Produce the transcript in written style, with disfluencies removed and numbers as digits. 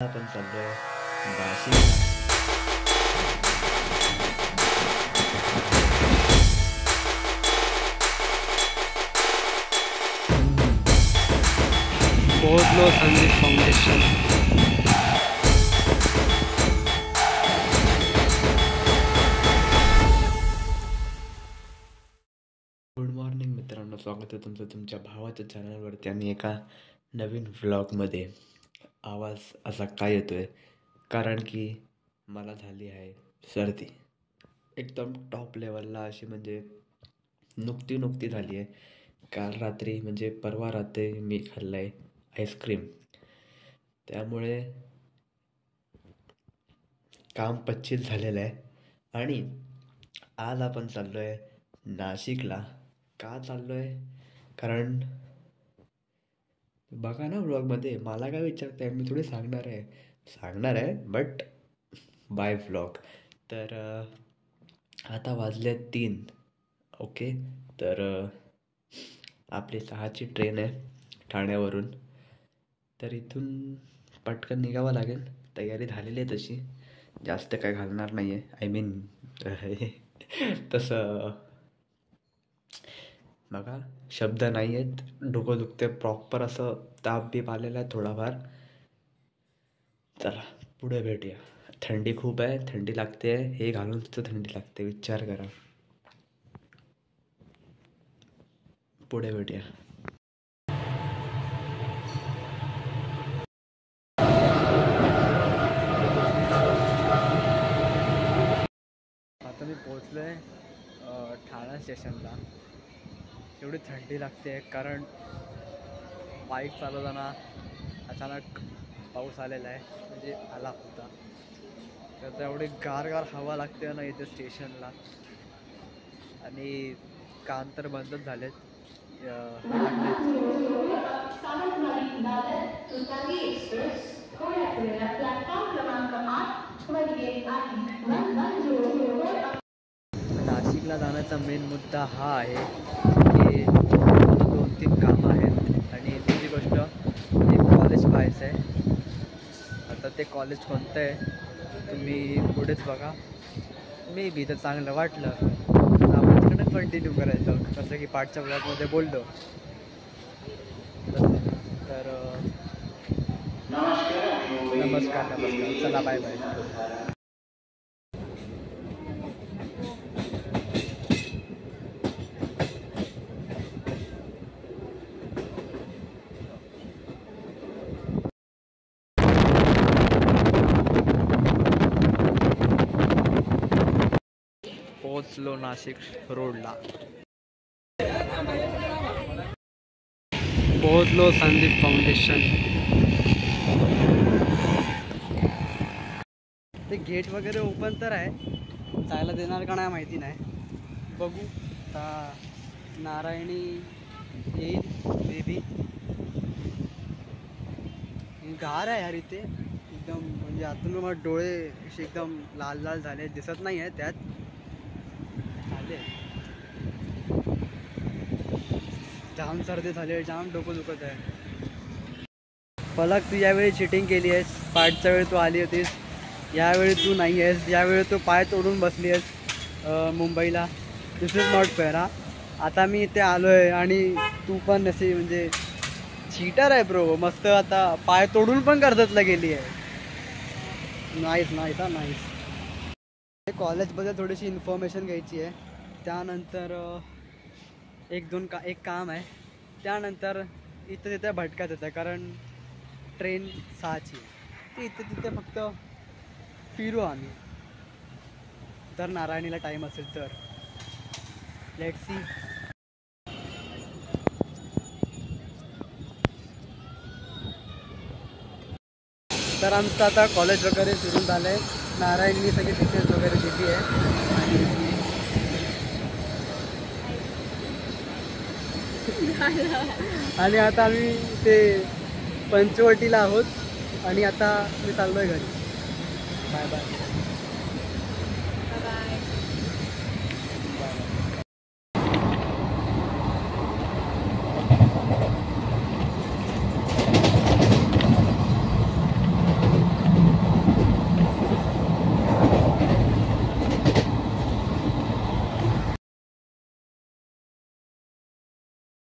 आपण चाललोय नाशिक. पोहोचलो संदीप फाउंडेशन. गुड मॉर्निंग मित्रांनो, स्वागत आहे तुमचं तुमच्या भावाच्या चॅनलवरती आणि एका नवीन व्लॉगमध्ये. आवाज असा काय येतोय कारण की मला झाली आहे सर्दी एकदम टॉप लेवलला, अशी म्हणजे नुकती झाली आहे. काल रात्री म्हणजे परवा रात्री मी खाल्लं आहे आईस्क्रीम, त्यामुळे काम पच्चीस झालेलं आहे. आणि आज आपण चाललो आहे नाशिकला. का चाललो आहे? कारण बघा ना व्लॉगमध्ये मला काय विचारताय, मी थोडी सांगणार आहे बट बाय व्लॉग. तर आता वाजले 3. ओके, तर आपली 6ची ट्रेन आहे ठाण्यावरून. तर इथून पटकन निघावं लागेल. तयारी झालेली आहे तशी, जास्त काय घालणार नाही आहे. आय मीन तसं बघा शब्द नाही आहेत, डोकं दुखते प्रॉपर, असं ताप बीप आलेला आहे थोडाफार. चला पुढे भेटूया. थंडी खूप आहे, थंडी लागते, हे घालून सुद्धा थंडी लागते, विचार करा. पुढे भेटूया. आता मी पोहोचलो आहे ठाणा स्टेशनला. एवढी थंडी लागते कारण बाईक चालवताना अचानक पाऊस आलेला आहे, म्हणजे आला होता. तर एवढी गार हवा लागते ना इथे स्टेशनला. आणि कान तर बंदच झालेत. नाशिकला जाण्याचा मेन मुद्दा हा आहे की 2-3 कामं आहेत आणि दुसरी गोष्ट एक कॉलेज पाहायचं आहे. आता ते कॉलेज कोणतं आहे तुम्ही पुढेच बघा. मे बी तर चांगलं वाटलं तर आपण तिकडे कंटिन्यू करायचं, कसं की पाठच्या ब्लॉगमध्ये बोललो. तर नमस्कार. चला बाय बाय. पोहोचलो नाशिक रोडला. पोहोचलो संदीप फाउंडेशन. ते गेट वगैरे ओपन तर आहे, जायला देणार का नाही माहिती नाही, बघू. आता नारायणी येईल मे बी. गार आहे यार इथे एकदम, म्हणजे आतून मग डोळे असे एकदम लाल झाले, दिसत नाही आहे त्यात. जाम सर्दी झाली, जाम डोकं दुखत आहे. पलक, तू यावेळी चिटिंग केली आहेस. पाठच्या वेळी तू आली होतीस, यावेळी तू नाही आहेस. यावेळी तू पाय तोडून बसली आहेस मुंबईला. दिस इज नॉट फेअर. आता मी इथे आलो आहे आणि तू पण अशी म्हणजे चीटर आहे ब्रो. मस्त आता पाय तोडून पण कर्जतला गेली आहे. नाईस. कॉलेजबद्दल थोडीशी इन्फॉर्मेशन घ्यायची आहे. त्यानंतर एक काम आहे. त्यानंतर इथं तिथे भटकायचं होतं कारण ट्रेन 6ची आहे. इथं तिथे फक्त फिरू आम्ही, जर नारायणीला टाईम असेल तर. Let's see. तर आमचं आता कॉलेज वगैरे सुरू झालं आहे. नारायणनी सगळी डिटेल्स वगैरे दिली आहे आणि आता आम्ही ते पंचवटीला आहोत आणि आता मी चाललो आहे घरी. Bye bye.